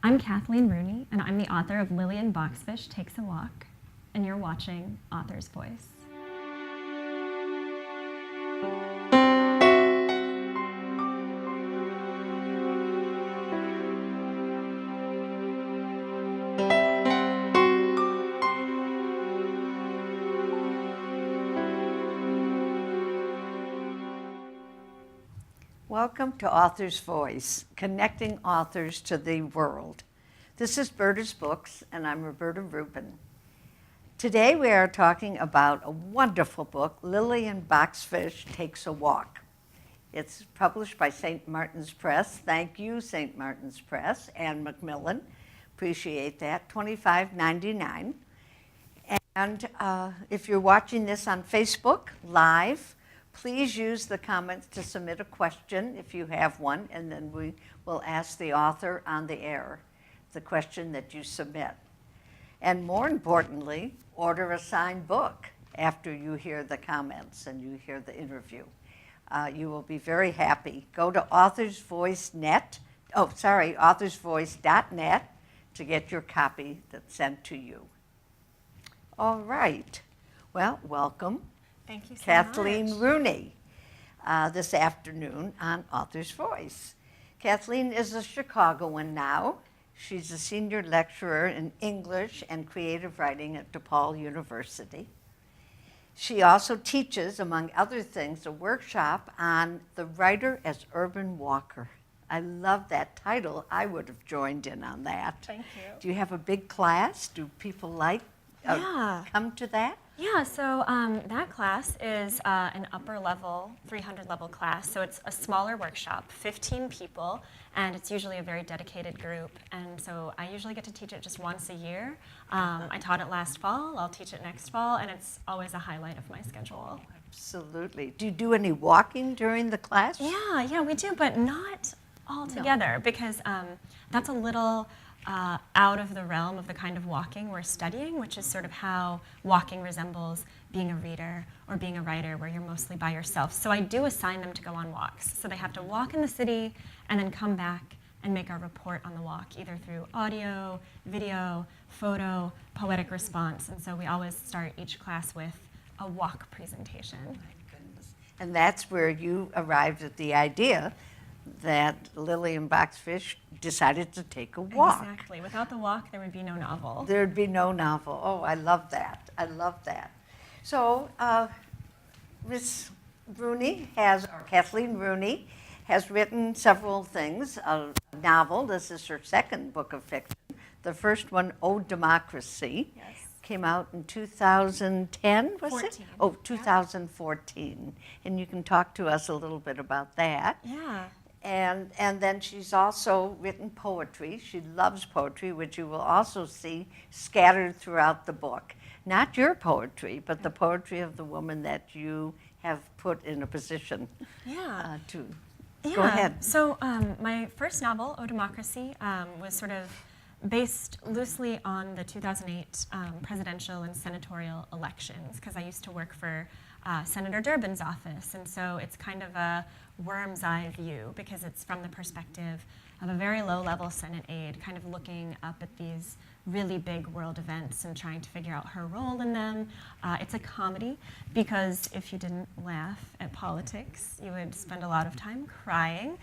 I'm Kathleen Rooney, and I'm the author of Lillian, Boxfish Takes a Walk, and you're watching Author's Voice. Welcome to Author's Voice, connecting authors to the world. This is Berta's Books, and I'm Roberta Rubin. Today we are talking about a wonderful book, Lillian, Boxfish Takes a Walk. It's published by St. Martin's Press. Thank you, St. Martin's Press and Macmillan. Appreciate that. $25.99. And if you're watching this on Facebook live, please use the comments to submit a question if you have one, and then we will ask the author on the air the question that you submit. And more importantly, order a signed book after you hear the comments and you hear the interview. You will be very happy. Go to authorsvoice.net to get your copy that's sent to you. All right. Well, welcome. Thank you so Kathleen much. Rooney this afternoon on Author's Voice. Kathleen is a Chicagoan now. She's a senior lecturer in English and creative writing at DePaul University. She also teaches, among other things, a workshop on the writer as urban walker. I love that title. I would have joined in on that. Thank you. Do you have a big class? Do people like come to that? Yeah, so that class is an upper level, 300 level class. So it's a smaller workshop, 15 people, and it's usually a very dedicated group. And so I usually get to teach it just once a year. I taught it last fall, I'll teach it next fall, and it's always a highlight of my schedule. Absolutely. Do you do any walking during the class? Yeah, we do, but not all together, because that's a little out of the realm of the kind of walking we're studying, which is sort of how walking resembles being a reader or being a writer, where you're mostly by yourself. So I do assign them to go on walks. So they have to walk in the city and then come back and make a report on the walk, either through audio, video, photo, poetic response. And so we always start each class with a walk presentation. Oh my goodness. And that's where you arrived at the idea that Lillian Boxfish decided to take a walk. Exactly. Without the walk, there would be no novel. There'd be no novel. Oh, I love that. I love that. So, Miss Rooney Kathleen Rooney has written several things. A novel. This is her second book of fiction. The first one, Oh, Democracy, came out in 2010, was 14. it? Oh, 2014. And you can talk to us a little bit about that. Yeah. And then she's also written poetry. She loves poetry, which you will also see scattered throughout the book. Not your poetry, but the poetry of the woman that you have put in a position to. Go ahead. So my first novel, Oh, Democracy, was sort of based loosely on the 2008 presidential and senatorial elections, because I used to work for Senator Durbin's office, and so it's kind of a worm's eye view, because it's from the perspective of a very low-level Senate aide, kind of looking up at these really big world events and trying to figure out her role in them. It's a comedy, because if you didn't laugh at politics, you would spend a lot of time crying.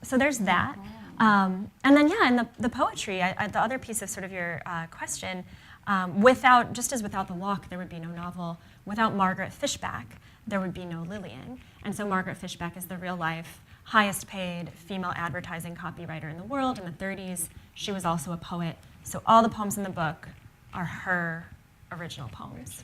So there's that. And then, in the poetry, the other piece of sort of your question, just as without the walk, there would be no novel, without Margaret Fischbach, there would be no Lillian. And so Margaret Fischbach is the real-life, highest-paid female advertising copywriter in the world. In the 30s, she was also a poet. So all the poems in the book are her original poems.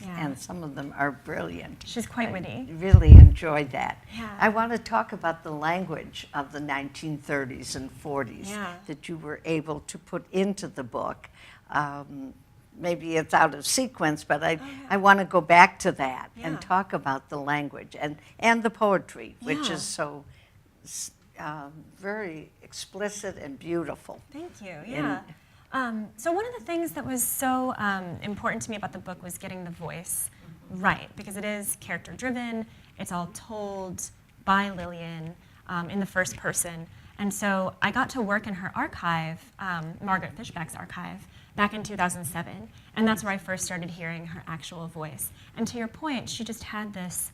Yeah. And some of them are brilliant. She's quite witty. I really enjoyed that. Yeah. I want to talk about the language of the 1930s and 40s that you were able to put into the book. Maybe it's out of sequence, but I want to go back to that and talk about the language and the poetry, which is so very explicit and beautiful. Thank you, so one of the things that was so important to me about the book was getting the voice right, because it is character-driven, it's all told by Lillian in the first person, And so I got to work in her archive, Margaret Fischbach's archive, back in 2007. And that's where I first started hearing her actual voice. And to your point, she just had this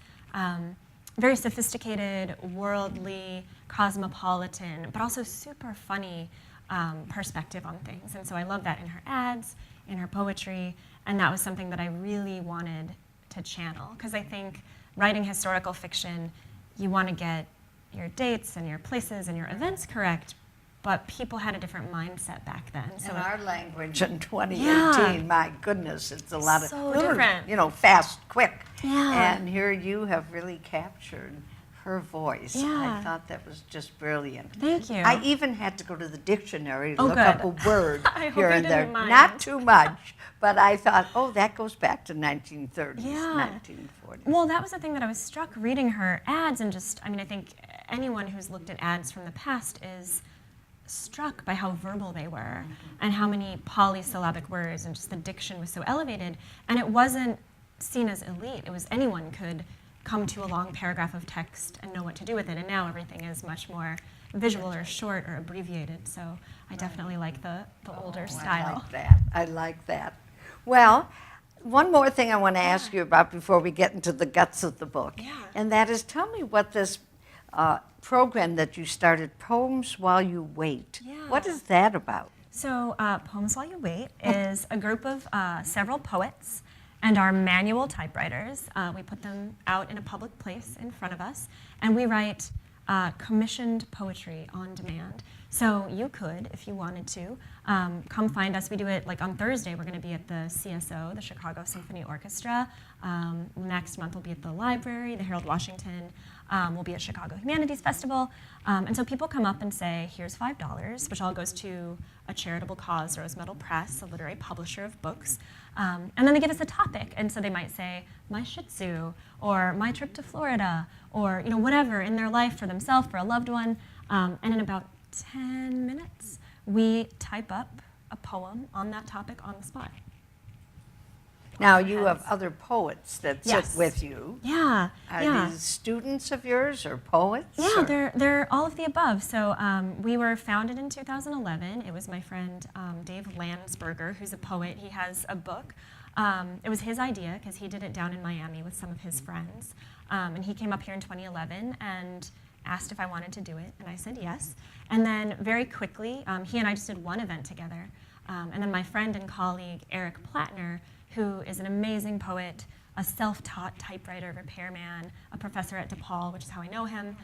very sophisticated, worldly, cosmopolitan, but also super funny perspective on things. And so I love that in her ads, in her poetry, and that was something that I really wanted to channel. Because I think writing historical fiction, you want to get your dates and your places and your events correct, but people had a different mindset back then. So in our language in 2018, yeah, my goodness, it's a lot so of different. You know, fast, quick. Yeah. And here you have really captured her voice. Yeah. I thought that was just brilliant. Thank you. I even had to go to the dictionary to Oh, look good. up a word I hope here you and there. didn't mind. Not too much, but I thought, oh, that goes back to 1930s, Yeah. 1940s. Well, that was the thing that I was struck reading her ads, and just, I mean, I think anyone who's looked at ads from the past is struck by how verbal they were and how many polysyllabic words, and just the diction was so elevated. And it wasn't seen as elite. It was anyone could come to a long paragraph of text and know what to do with it. And now everything is much more visual or short or abbreviated. So I definitely like the older style. I like that. I like that. Well, one more thing I want to ask you about before we get into the guts of the book. Yeah. And that is, tell me what this program that you started, Poems While You Wait. Yeah. What is that about? So Poems While You Wait is a group of several poets and our manual typewriters. We put them out in a public place in front of us, and we write commissioned poetry on demand. So you could, if you wanted to, come find us. We do it like on Thursday. We're going to be at the CSO, the Chicago Symphony Orchestra. Next month we'll be at the library, the Harold Washington. We'll be at Chicago Humanities Festival. And so people come up and say, here's $5, which all goes to a charitable cause, Rose Medal Press, a literary publisher of books. And then they give us a topic. And so they might say, my Shih Tzu, or my trip to Florida, or whatever in their life for themselves, for a loved one. And in about 10 minutes, we type up a poem on that topic on the spot. Now, you have other poets that Yes. sit with you. Yeah, Are these students of yours or poets? Yeah, or? they're all of the above. So we were founded in 2011. It was my friend Dave Landsberger, who's a poet. He has a book. It was his idea because he did it down in Miami with some of his friends. And he came up here in 2011 and asked if I wanted to do it, and I said yes. And then very quickly, he and I just did one event together. And then my friend and colleague, Eric Plattner, who is an amazing poet, a self-taught typewriter repairman, a professor at DePaul, which is how I know him,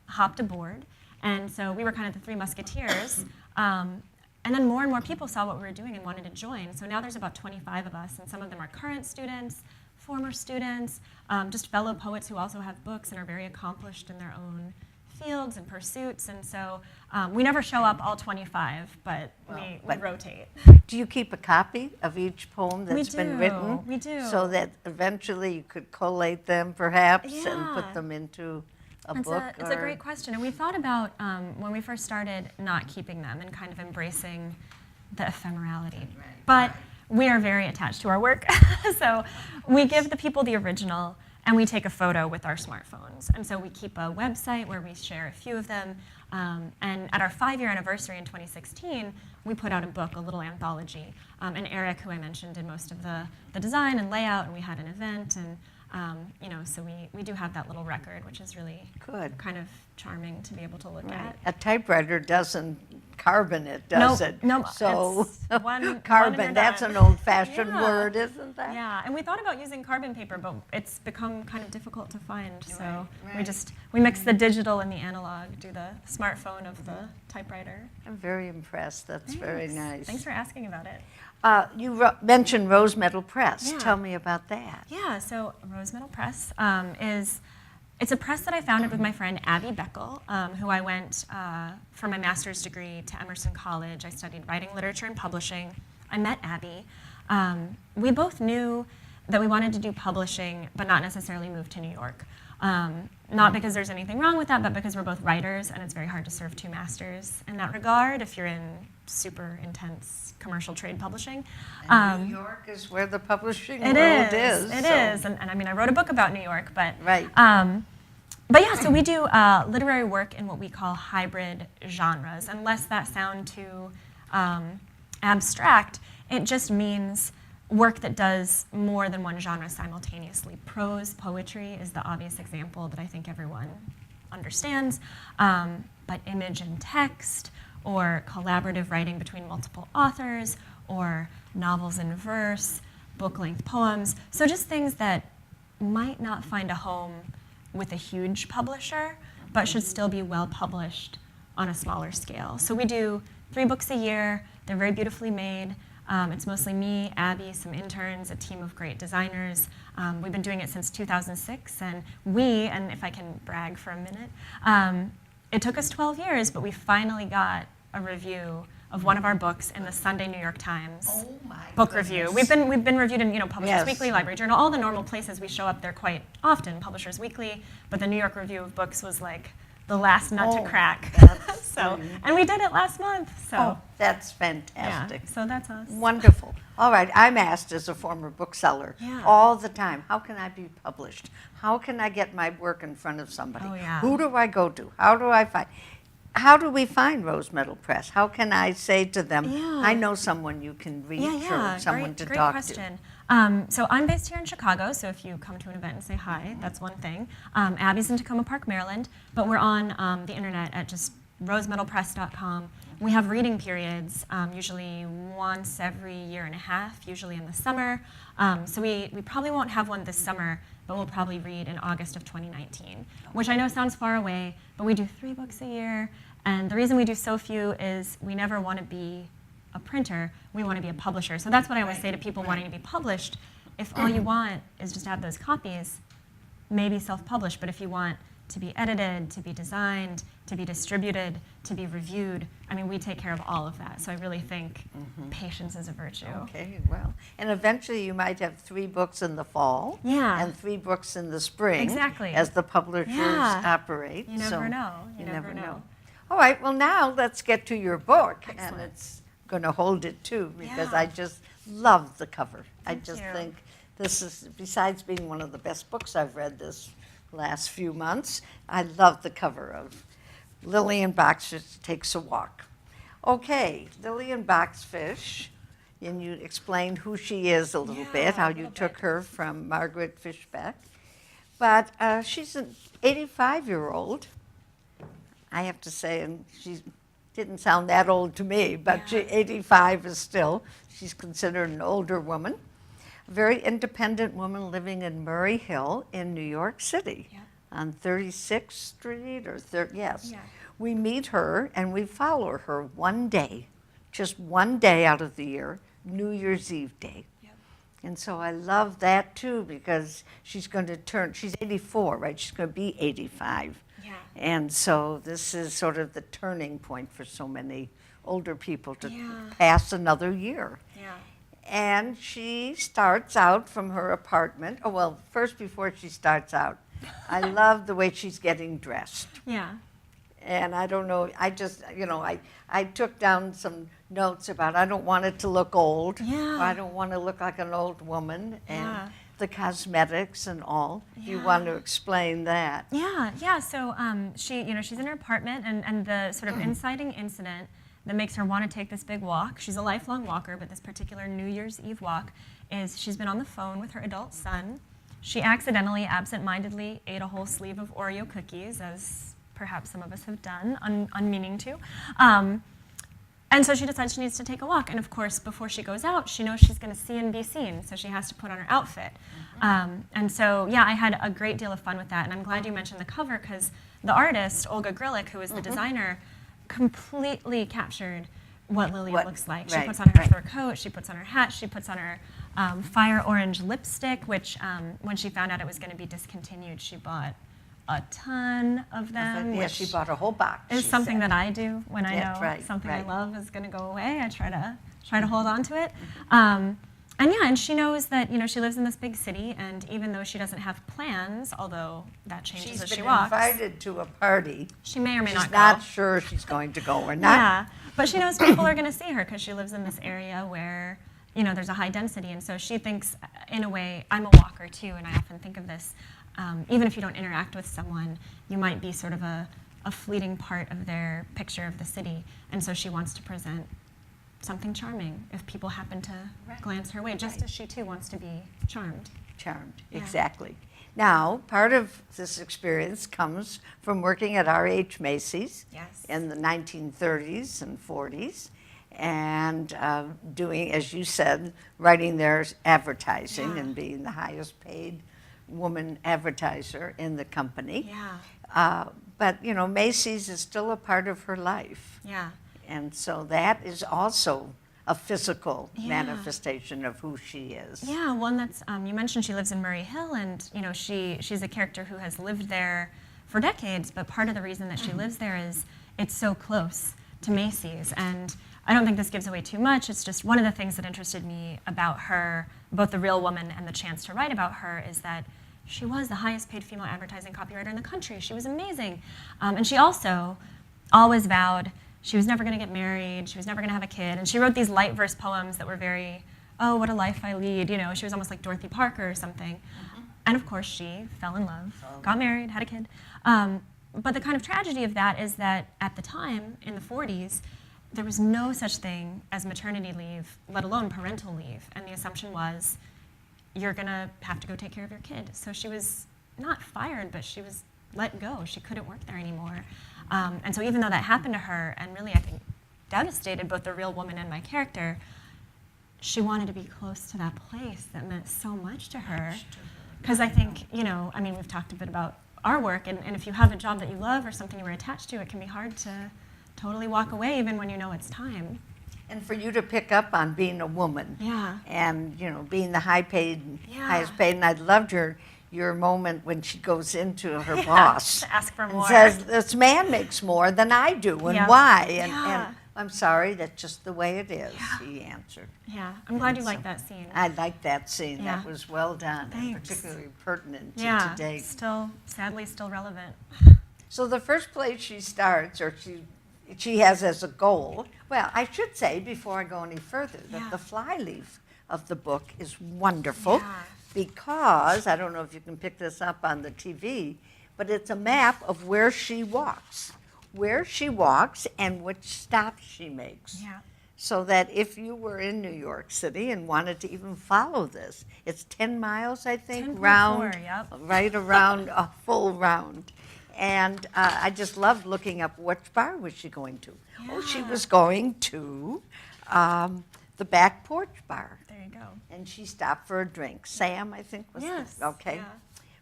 hopped aboard. And so we were kind of the three musketeers. And then more and more people saw what we were doing and wanted to join. So now there's about 25 of us, and some of them are current students, former students, just fellow poets who also have books and are very accomplished in their own fields and pursuits. And so we never show up all 25, but we rotate. Do you keep a copy of each poem that's been written? We do. So that eventually you could collate them perhaps and Yeah. put them into a It's book? it's a great question. And we thought about, when we first started, not keeping them and kind of embracing the ephemerality. But we are very attached to our work. So we give the people the original, and we take a photo with our smartphones. And so we keep a website where we share a few of them. And at our 5-year anniversary in 2016, we put out a book, a little anthology. And Eric, who I mentioned, did most of the design and layout, and we had an event. And so we do have that little record, which is really Good. kind of charming to be able to look at. A typewriter doesn't carbon it, does it? No, So it's one carbon, and that's done. an old-fashioned Yeah. word, isn't that? Yeah, and we thought about using carbon paper, but it's become kind of difficult to find. So Right. we mix the digital and the analog, do the smartphone of the typewriter. I'm very impressed. That's very Thanks. nice. Thanks for asking about it. You mentioned Rose Medal Press. Yeah. Tell me about that. Yeah, so Rose Medal Press it's a press that I founded with my friend Abby Beckel, who I went for my master's degree to Emerson College. I studied writing, literature, and publishing. I met Abby. We both knew that we wanted to do publishing, but not necessarily move to New York. Not because there's anything wrong with that, but because we're both writers, and it's very hard to serve two masters in that regard if you're in super intense commercial trade publishing. And New York is where the publishing It world is. is. It so- is. And I mean, I wrote a book about New York, but Right. But yeah, so we do literary work in what we call hybrid genres. Unless that sound too abstract, it just means work that does more than one genre simultaneously. Prose poetry is the obvious example that I think everyone understands, but image and text, or collaborative writing between multiple authors, or novels in verse, book-length poems. So just things that might not find a home with a huge publisher, but should still be well published on a smaller scale. So we do 3 books a year. They're very beautifully made. It's mostly me, Abby, some interns, a team of great designers. We've been doing it since 2006, and if I can brag for a minute, it took us 12 years, but we finally got a review of one of our books in the Sunday New York Times book review. We've been reviewed in Publishers Weekly, Library Journal, all the normal places we show up there quite often, Publishers Weekly, but the New York Review of Books was like the last nut to crack. And we did it last month. So that's fantastic. Yeah, so that's us. Wonderful. All right, I'm asked as a former bookseller all the time, how can I be published? How can I get my work in front of somebody? Oh, yeah. Who do I go to? How do we find Rose Metal Press? How can I say to them, I know someone you can reach or someone to great talk question. So I'm based here in Chicago, so if you come to an event and say hi, that's one thing. Abby's in Tacoma Park, Maryland, but we're on the internet at just rosemetalpress.com. We have reading periods, usually once every year and a half, usually in the summer. So we probably won't have one this summer, but we'll probably read in August of 2019, which I know sounds far away, but we do 3 books a year. And the reason we do so few is we never want to be a printer, we want to be a publisher. So that's what I always say to people wanting to be published. If all you want is just to have those copies, maybe self-publish, but if you want to be edited, to be designed, to be distributed, to be reviewed, I mean, we take care of all of that. So I really think patience is a virtue. Okay, well, and eventually you might have 3 books in the fall and 3 books in the spring. Exactly. As the publishers operate. You never know. You never know. All right, well now let's get to your book. Excellent. And it's going to hold it too, because I just love the cover. I just think this is, besides being one of the best books I've read this last few months, I love the cover of Lillian Baxter Takes a Walk. Okay, Lillian Boxfish, and you explained who she is a little bit, how you took her from Margaret Fischbach. But she's an 85-year-old, I have to say, and she didn't sound that old to me, but 85 is still, she's considered an older woman. A very independent woman living in Murray Hill in New York City on 36th Street or We meet her and we follow her one day, just one day out of the year, New Year's Eve day. And so I love that too, because she's going to turn, she's 84, right? She's going to be 85. And so this is sort of the turning point for so many older people to pass another year. And she starts out from her apartment. Oh, well, first, before she starts out, I love the way she's getting dressed. And I don't know, I just, I took down some notes about I don't want it to look old. I don't want to look like an old woman. And the cosmetics and all. Do you want to explain that? So she's in her apartment, and the sort of inciting incident that makes her want to take this big walk, she's a lifelong walker, but this particular New Year's Eve walk is she's been on the phone with her adult son. She accidentally, absent-mindedly ate a whole sleeve of Oreo cookies, as perhaps some of us have done, unmeaning to. And so she decides she needs to take a walk. And of course, before she goes out, she knows she's going to see and be seen, so she has to put on her outfit. And so, I had a great deal of fun with that. And I'm glad you mentioned the cover, because the artist, Olga Grillik, who is the designer, completely captured what Lillian looks like. She puts on her fur coat, she puts on her hat, she puts on her fire orange lipstick, which when she found out it was going to be discontinued, she bought a ton of them. She bought a whole box. It's something that I do when I know something I love is going to go away. I try to hold on to it. And she knows that she lives in this big city, and even though she doesn't have plans, although that changes as she walks. She's been invited to a party. She may or may not go. She's not sure she's going to go or not. But she knows people are going to see her because she lives in this area where there's a high density, and so she thinks, in a way, I'm a walker too, and I often think of this. even if you don't interact with someone, you might be sort of a fleeting part of their picture of the city. And so she wants to present something charming if people happen to glance her way, just as she too wants to be charmed. Charmed, Yeah. exactly. Now, part of this experience comes from working at R.H. Macys Yes. in the 1930s and 40s, and doing, as you said, writing their advertising Yeah. and being the highest paid woman advertiser in the company. Yeah. But, you know, Macys is still a part of her life. Yeah. And so that is also a physical Yeah. manifestation of who she is. Yeah, one that's, you mentioned she lives in Murray Hill, and you know she's a character who has lived there for decades, but part of the reason that she lives there is it's so close to Macys. And I don't think this gives away too much, it's just one of the things that interested me about her, both the real woman and the chance to write about her, is that she was the highest paid female advertising copywriter in the country. She was amazing. And she also always vowed she was never going to get married, she was never going to have a kid, and she wrote these light verse poems that were very, oh, what a life I lead, you know, she was almost like Dorothy Parker or something. And of course she fell in love, got married, had a kid. But the kind of tragedy of that is that at the time, in the 40s, there was no such thing as maternity leave, let alone parental leave, and the assumption was, you're going to have to go take care of your kid. So she was not fired, but she was let go. She couldn't work there anymore. And so even though that happened to her, and really I think devastated both the real woman and my character, she wanted to be close to that place that meant so much to her. Because I think, you know, I mean, we've talked a bit about our work, and if you have a job that you love or something you were attached to, it can be hard to totally walk away even when you know it's time. And for you to pick up on being a woman, Yeah. and you know, being the highest Yeah. paid, and I loved your moment when she goes into her boss To ask for and more. says, "This man makes more than I do, and Yeah. why?" Yeah. And I'm sorry, that's just the way it is. Yeah. He answered. Yeah, I'm glad you So, liked that scene. I liked that scene. Yeah. That was well done, and Thanks. particularly pertinent to Yeah, today. still, sadly, still relevant. So the first place she starts, or she has as a goal, well, I should say before I go any further, that Yeah. the flyleaf of the book is wonderful Yeah. because, I don't know if you can pick this up on the TV, but it's a map of where she walks and which stops she makes. Yeah. So that if you were in New York City and wanted to even follow this, it's 10 miles, I think, 10.4, round, yep. right around a full round. And I just loved looking up which bar was she going to. Oh, she Yeah. was going to the back porch bar, There you go. and she stopped for a drink. Sam, I think, was Yes. okay. Yeah.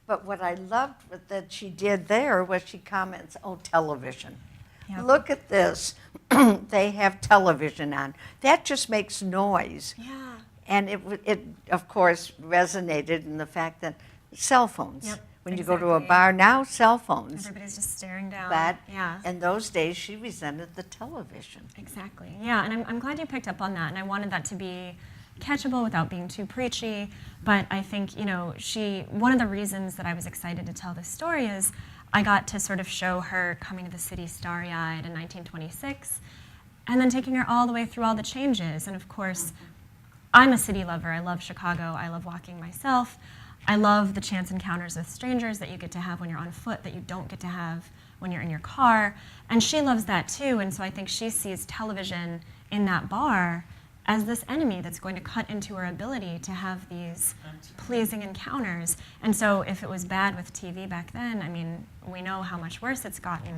But what I loved that she did there was she comments, "Oh, television. Yep. Look at this. They have television on. That just makes noise." Yeah. And it of course resonated in the fact that cell phones. Yep, When you go to a exactly. bar now, cell phones. Everybody's just staring down. But yeah. in those days, she resented the television. Exactly. Yeah, and I'm glad you picked up on that, and I wanted that to be catchable without being too preachy. But I think, you know, one of the reasons that I was excited to tell this story is I got to sort of show her coming to the city starry-eyed in 1926, and then taking her all the way through all the changes. And of course, I'm a city lover. I love Chicago. I love walking myself. I love the chance encounters with strangers that you get to have when you're on foot that you don't get to have when you're in your car. And she loves that too. And so I think she sees television in that bar as this enemy that's going to cut into her ability to have these pleasing encounters. And so if it was bad with TV back then, I mean, we know how much worse it's gotten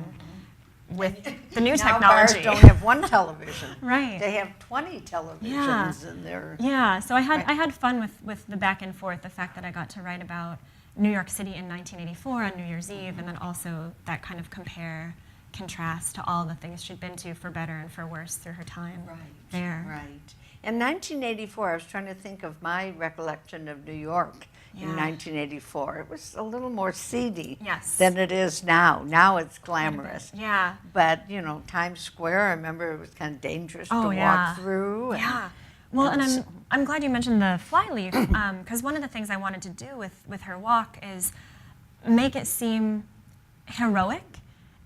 with the new Now technology. bars don't have one television. Right. They have 20 televisions Yeah. in there. Yeah, so I Right. had fun with the back and forth, the fact that I got to write about New York City in 1984 on New Year's Eve, and then also that kind of contrast to all the things she'd been to for better and for worse through her time there. Right. In 1984, I was trying to think of my recollection of New York in Yeah. 1984. It was a little more seedy Yes. than it is now. Now it's glamorous. Yeah. But, you know, Times Square, I remember it was kind of dangerous Oh, to yeah. walk through. And Yeah. Well, and and I'm glad you mentioned the flyleaf, because one of the things I wanted to do with her walk is make it seem heroic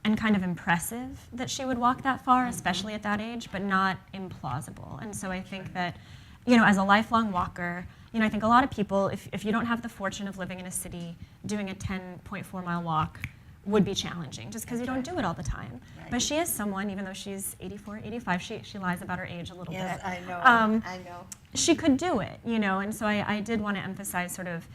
and kind of impressive that she would walk that far, especially at that age, but not implausible. And so I think that as a lifelong walker, I think a lot of people, if you don't have the fortune of living in a city, doing a 10.4-mile walk would be challenging, just because you don't do it all the time. Right. But she is someone, even though she's 84, 85, she lies about her age a little Yes, bit. I know. I know. She could do it, and so I did want to emphasize sort of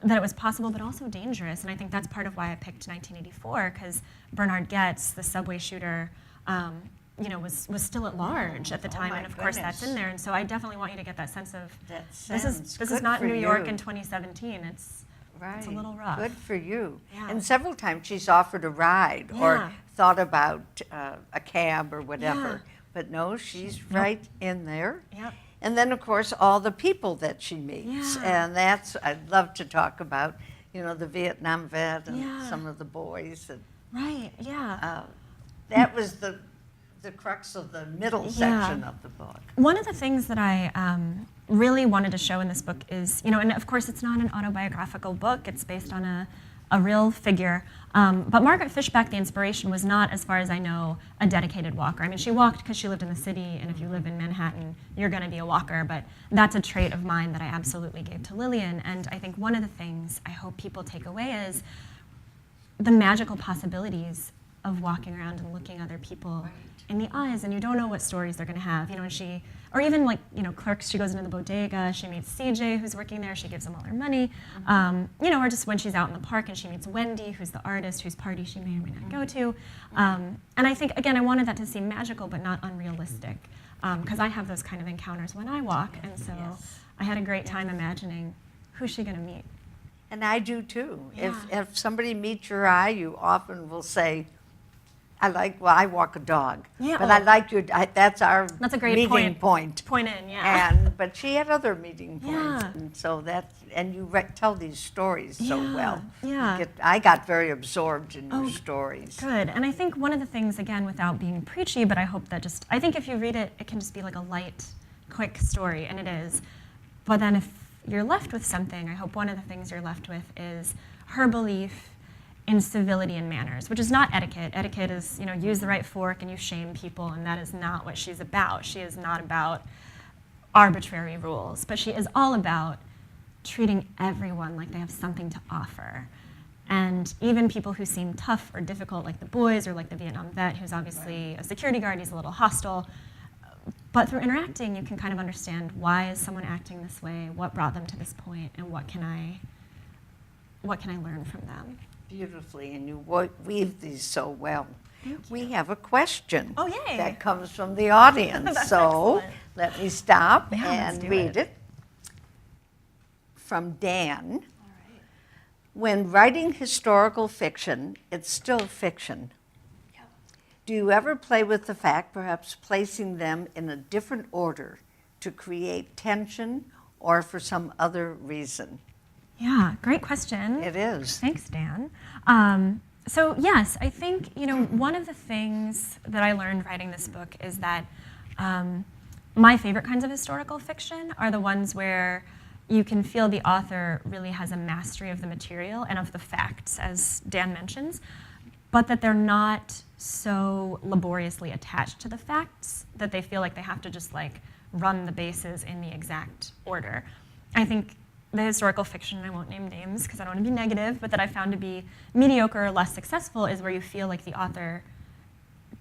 that it was possible, but also dangerous. And I think that's part of why I picked 1984, because Bernhard Goetz, the subway shooter, was still at large at the time, my and of course that's goodness. in there. And so I definitely want you to get that sense of That this is sounds good not for New York you. in 2017. It's Right. a little rough. Good for you. Yeah. And several times she's offered a ride or Yeah. thought about a cab or whatever. Yeah. But no, she's right in there. Yep. And then, of course, all the people that she meets. Yeah. And that's, I'd love to talk about, the Vietnam vet and Yeah. some of the boys. And, Right. Yeah. that was the crux of the middle section of the book. One of the things that I really wanted to show in this book is, and of course it's not an autobiographical book, it's based on a real figure, but Margaret Fischbach, the inspiration, was not, as far as I know, a dedicated walker. I mean, she walked because she lived in the city, and if you live in Manhattan, you're going to be a walker, but that's a trait of mine that I absolutely gave to Lillian, and I think one of the things I hope people take away is the magical possibilities of walking around and looking other people in the eyes, and you don't know what stories they're going to have. And or even like, Clerks, she goes into the bodega, she meets CJ, who's working there, she gives him all her money. Or just when she's out in the park and she meets Wendy, who's the artist, whose party she may or may not go to. And I think, again, I wanted that to seem magical, but not unrealistic, because I have those kind of encounters when I walk, and so I had a great time imagining who's she going to meet. And I do too. Yeah. If somebody meets your eye, you often will say, I walk a dog, Yeah. but I like your, that's our That's a great meeting point. Point in, yeah. But she had other meeting points, Yeah. and so and you tell these stories so Yeah, well. yeah. I got very absorbed in your Oh, stories. Good. And I think one of the things, again, without being preachy, but I hope that I think if you read it, it can just be like a light, quick story, and it is. But then if you're left with something, I hope one of the things you're left with is her belief in civility and manners, which is not etiquette. Etiquette is, use the right fork and you shame people, and that is not what she's about. She is not about arbitrary rules, but she is all about treating everyone like they have something to offer. And even people who seem tough or difficult, like the boys or like the Vietnam vet, who's obviously a security guard, he's a little hostile, but through interacting, you can kind of understand, why is someone acting this way, what brought them to this point, and what can I learn from them? Beautifully, and you weave these so well. Thank you. We have a question Oh, yay. that comes from the audience. That's so excellent. let me stop Yeah, let's and do read it. it. From Dan. When writing historical fiction, it's still fiction. Do you ever play with the fact, perhaps placing them in a different order to create tension or for some other reason? Yeah, great question. It is. Thanks, Dan. So yes, I think, one of the things that I learned writing this book is that my favorite kinds of historical fiction are the ones where you can feel the author really has a mastery of the material and of the facts, as Dan mentions, but that they're not so laboriously attached to the facts that they feel like they have to just run the bases in the exact order. I think the historical fiction, I won't name names because I don't want to be negative, but that I found to be mediocre or less successful is where you feel like the author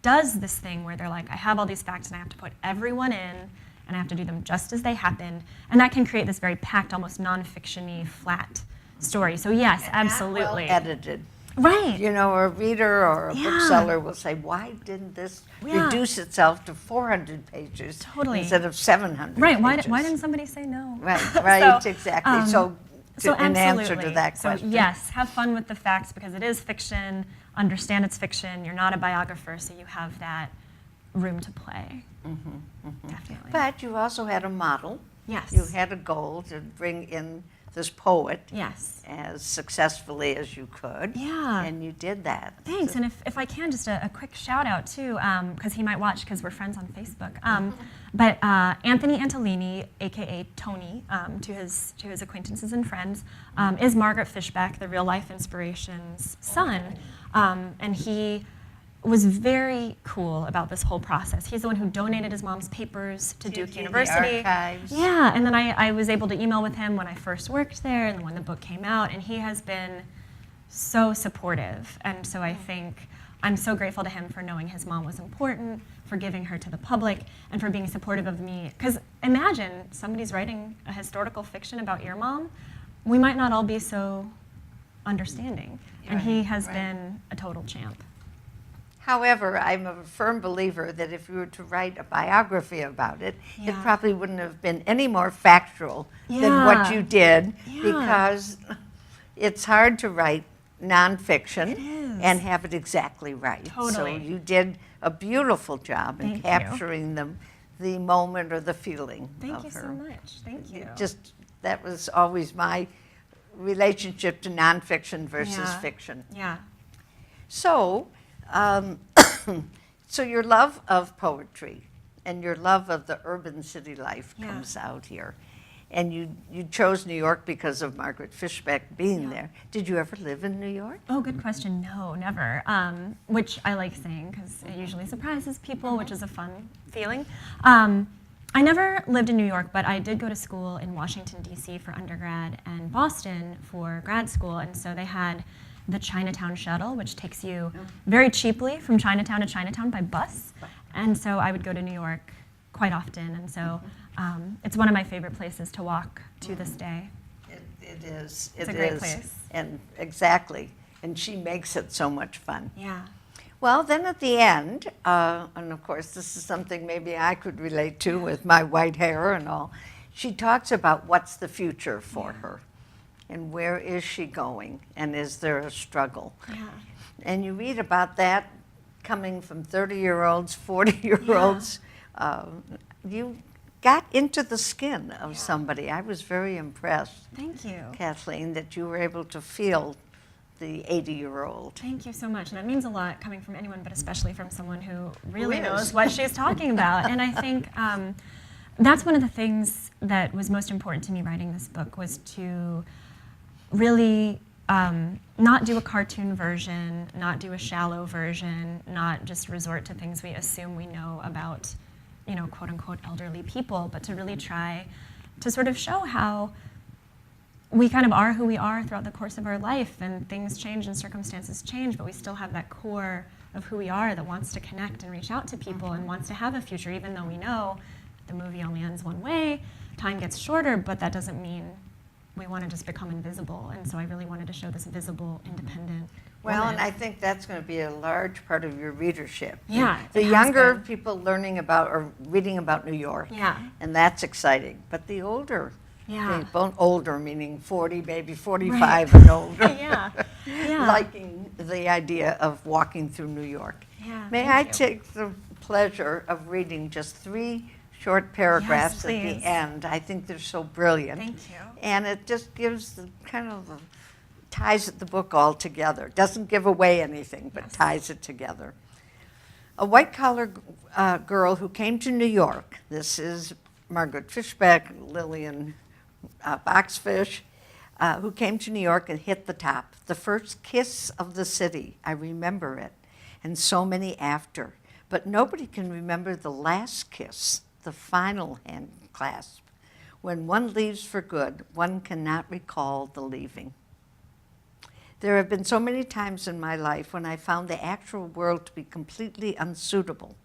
does this thing where they're like, I have all these facts and I have to put everyone in and I have to do them just as they happened. And that can create this very packed, almost non-fiction-y, flat story. So yes, absolutely. Well edited. Right. A reader or a Yeah. bookseller will say, why didn't this Yeah. reduce itself to 400 pages Totally. instead of 700 Right. pages? Why didn't somebody say no? Right, exactly. So in answer absolutely. to that question. So yes, have fun with the facts because it is fiction. Understand it's fiction. You're not a biographer, so you have that room to play. Definitely. But you also had a model. Yes. You had a goal to bring in this poet Yes. as successfully as you could. Yeah. And you did that. Thanks, and if I can, just a quick shout out too, because he might watch because we're friends on Facebook. But Anthony Antolini, aka Tony, to his acquaintances and friends, is Margaret Fischbach, the real life inspiration's son, and he was very cool about this whole process. He's the one who donated his mom's papers to Duke University. The archives. Yeah, and then I was able to email with him when I first worked there and when the book came out, and he has been so supportive. And so I think I'm so grateful to him for knowing his mom was important, for giving her to the public, and for being supportive of me. Because imagine somebody's writing a historical fiction about your mom. We might not all be so understanding. And he has been a total champ. However, I'm a firm believer that if you were to write a biography about it, it probably wouldn't have been any more factual than what you did, because it's hard to write nonfiction and have it exactly right. Totally. So you did a beautiful job in capturing the moment or the feeling of her. Thank you so much. Thank you. That was always my relationship to nonfiction versus fiction. Yeah. So, so your love of poetry and your love of the urban city life comes out here. And you chose New York because of Margaret Fischbach being there. Did you ever live in New York? Oh, good question. No, never. Which I like saying because it usually surprises people, which is a fun feeling. I never lived in New York, but I did go to school in Washington, D.C. for undergrad and Boston for grad school. And so they had the Chinatown shuttle, which takes you very cheaply from Chinatown to Chinatown by bus. And so I would go to New York quite often. And so it's one of my favorite places to walk to this day. It is. It's a great place. And exactly. And she makes it so much fun. Yeah. Well, then at the end, and of course this is something maybe I could relate to with my white hair and all, she talks about what's the future for her and where is she going and is there a struggle. Yeah. And you read about that coming from 30-year-olds, 40-year-olds. You got into the skin of somebody. I was very impressed. Thank you. Kathleen, that you were able to feel the 80-year-old. Thank you so much. And that means a lot coming from anyone, but especially from someone who really knows what she's talking about. And I think that's one of the things that was most important to me writing this book, was to really not do a cartoon version, not do a shallow version, not just resort to things we assume we know about, you know, quote unquote elderly people, but to really try to sort of show how we kind of are who we are throughout the course of our life, and things change and circumstances change, but we still have that core of who we are that wants to connect and reach out to people and wants to have a future, even though we know the movie only ends one way, time gets shorter, but that doesn't mean we want to just become invisible. And so I really wanted to show this visible, independent Well, woman. and I think that's going to be a large part of your readership. Yeah, The it has younger been. people learning about or reading about New York. Yeah. And that's exciting. But the older people, older meaning 40, maybe 45 and older, Yeah. Yeah. liking the idea of walking through New York. Yeah, May thank I you. take the pleasure of reading just 3 short paragraphs at please. the end? I think they're so brilliant. Thank you. And it just gives the kind of ties the book all together. Doesn't give away anything, but ties it together. A white-collar girl who came to New York. This is Margaret Fischbach, Lillian Boxfish, who came to New York and hit the top. The first kiss of the city, I remember it, and so many after. But nobody can remember the last kiss, the final hand clasp. When one leaves for good, one cannot recall the leaving. There have been so many times in my life when I found the actual world to be completely unsuitable.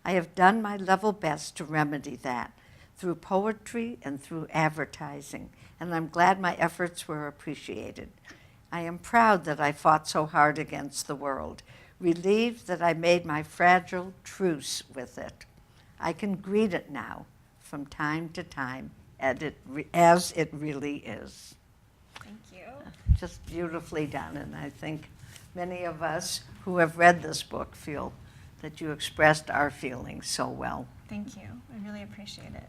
I have done my level best to remedy that through poetry and through advertising, and I'm glad my efforts were appreciated. I am proud that I fought so hard against the world, relieved that I made my fragile truce with it. I can greet it now, from time to time, as it really is. Thank you. Just beautifully done, and I think many of us who have read this book feel that you expressed our feelings so well. Thank you. I really appreciate it.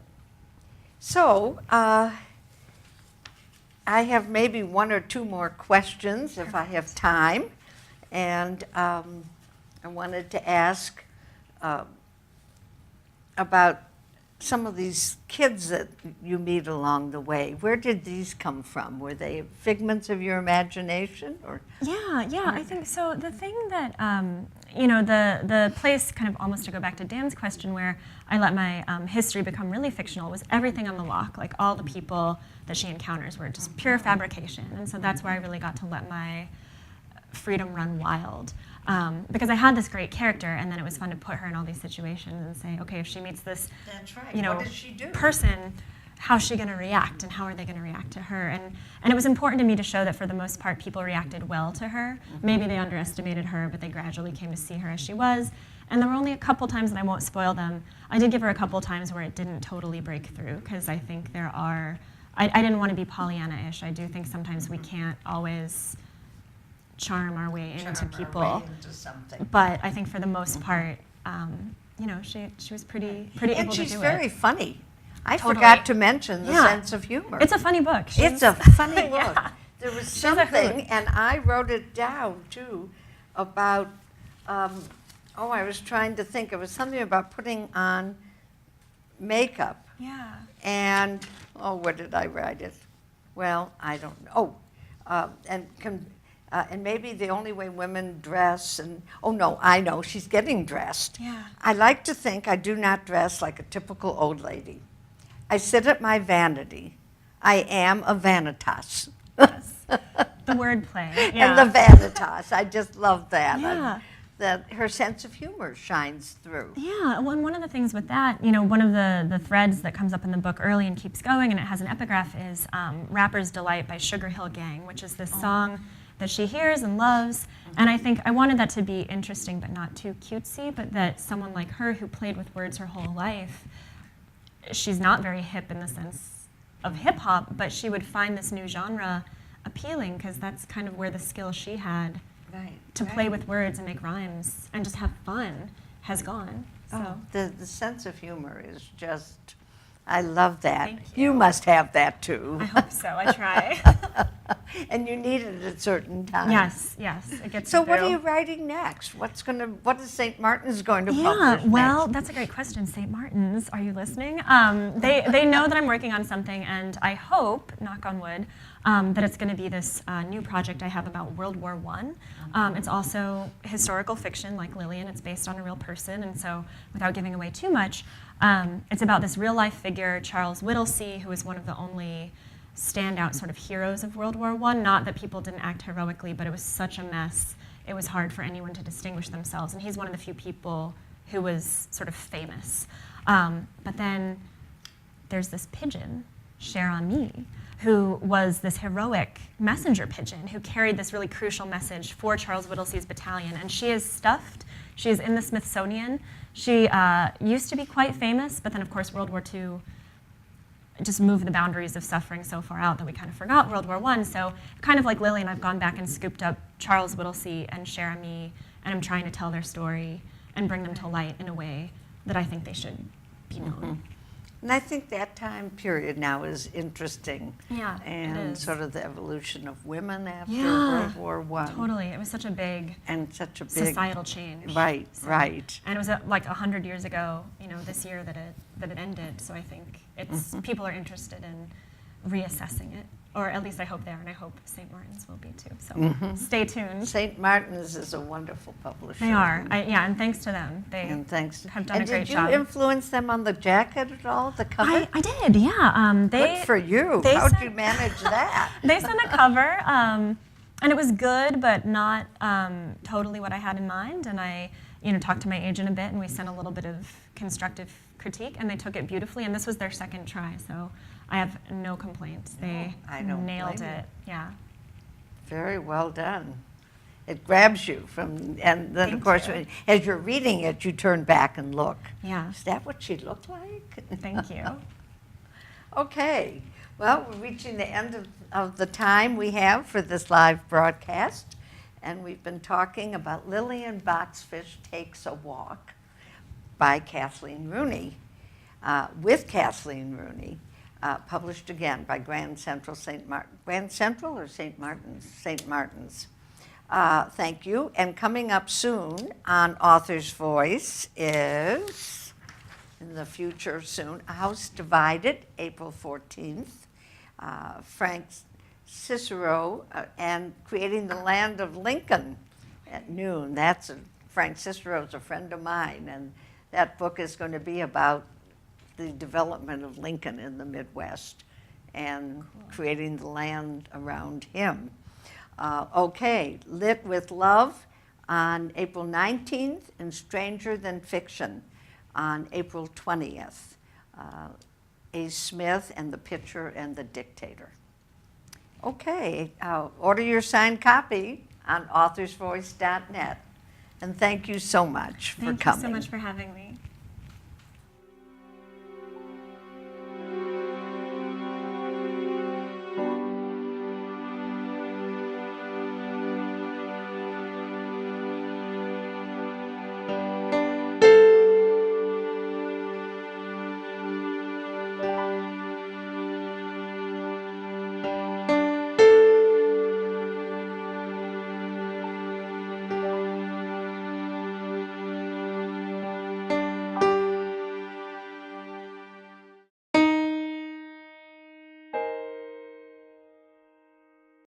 So, I have maybe 1 or 2 more questions if I have time, and I wanted to ask about some of these kids that you meet along the way. Where did these come from? Were they figments of your imagination, or? Yeah, I think so. The thing that you know, the place, kind of almost to go back to Dan's question, where I let my history become really fictional, was everything on the lock. Like, all the people that she encounters were just pure fabrication. And so that's where I really got to let my freedom run wild. Because I had this great character, and then it was fun to put her in all these situations and say, okay, if she meets this, That's right. you know, What does she do? person, how's she going to react, and how are they going to react to her? And it was important to me to show that for the most part, people reacted well to her. Maybe they underestimated her, but they gradually came to see her as she was. And there were only a couple times, and I won't spoil them. I did give her a couple times where it didn't totally break through, because I think there are, I didn't want to be Pollyanna-ish. I do think sometimes we can't always charm our way into people. Our way into something. But I think for the most part, you know, she was pretty able to do it. And she's very funny. I Totally. forgot to mention the Yeah. sense of humor. It's a funny book. It's a funny book. Yeah. There was She's a hoot. something, and I wrote it down too, about, I was trying to think. It was something about putting on makeup. Yeah. And, where did I write it? Well, I don't know. And maybe the only way women dress, I know, she's getting dressed. Yeah. I like to think I do not dress like a typical old lady. I sit at my vanity. I am a vanitas. Yes. The wordplay. Yeah. And the vanitas, I just love that. Yeah. That her sense of humor shines through. Yeah, well, and one of the things with that, you know, one of the threads that comes up in the book early and keeps going, and it has an epigraph, is Rapper's Delight by Sugar Hill Gang, which is this song that she hears and loves. And I think I wanted that to be interesting but not too cutesy, but that someone like her who played with words her whole life, she's not very hip in the sense of hip hop, but she would find this new genre appealing because that's kind of where the skill she had to play with words and make rhymes and just have fun has gone. So The sense of humor is just, I love that. Thank You must have that too. I hope so. I try. And you need it at certain times. Yes, it gets So me what are through. you writing next? What is St. Martin's going to Yeah, publish well, next? that's a great question. St. Martin's, are you listening? They know that I'm working on something, and I hope, knock on wood, that it's going to be this new project I have about World War I. It's also historical fiction, like Lillian. It's based on a real person, and so without giving away too much, it's about this real-life figure, Charles Whittlesey, who is one of the only standout sort of heroes of World War I. Not that people didn't act heroically, but it was such a mess. It was hard for anyone to distinguish themselves, and he's one of the few people who was sort of famous. But then there's this pigeon, Cher Ami, who was this heroic messenger pigeon who carried this really crucial message for Charles Whittlesey's battalion. And she is stuffed. She is in the Smithsonian. She used to be quite famous, but then, of course, World War II just moved the boundaries of suffering so far out that we kind of forgot World War I. So kind of like Lillian, I've gone back and scooped up Charles Whittlesey and Cher Ami, and I'm trying to tell their story and bring them to light in a way that I think they should be known. And I think that time period now is interesting. Yeah, And it is. sort of the evolution of women after Yeah, World War I. Totally. It was such a big And such a big societal change. Right, So- right. And it was like 100 years ago, you know, this year that it ended. So I think it's people are interested in reassessing it, or at least I hope they are, and I hope St. Martin's will be too. So stay tuned. St. Martin's is a wonderful publisher. They are, and thanks to them, they And thanks. have done a great did you job. influence them on the jacket at all, the cover? I did, yeah. Good for you. they How'd sent- you manage that? They sent a cover, and it was good, but not totally what I had in mind. And I, talked to my agent a bit, and we sent a little bit of constructive critique, and they took it beautifully. And this was their second try, so I have no complaints. They I don't nailed blame you. it. Yeah. Very well done. It grabs you from, and then of Thank course, you. as you're reading it, you turn back and look. Yeah. Is that what she looked like? Thank you. Okay. Well, we're reaching the end of the time we have for this live broadcast, and we've been talking about Lillian Boxfish Takes a Walk by Kathleen Rooney, with Kathleen Rooney, published again by Grand Central St. Martin. Grand Central or St. Martin's? St. Martin's. Thank you. And coming up soon on Author's Voice is, in the future soon, A House Divided, April 14th. Frank Cicero and Creating the Land of Lincoln at noon. That's a Frank Cicero's a friend of mine, and that book is going to be about the development of Lincoln in the Midwest and creating the land around him. Okay, Lit with Love on April 19th, and Stranger Than Fiction on April 20th. A. Smith and the Pitcher and the Dictator. Okay, order your signed copy on authorsvoice.net. And thank you so much for coming. Thank you so much for having me.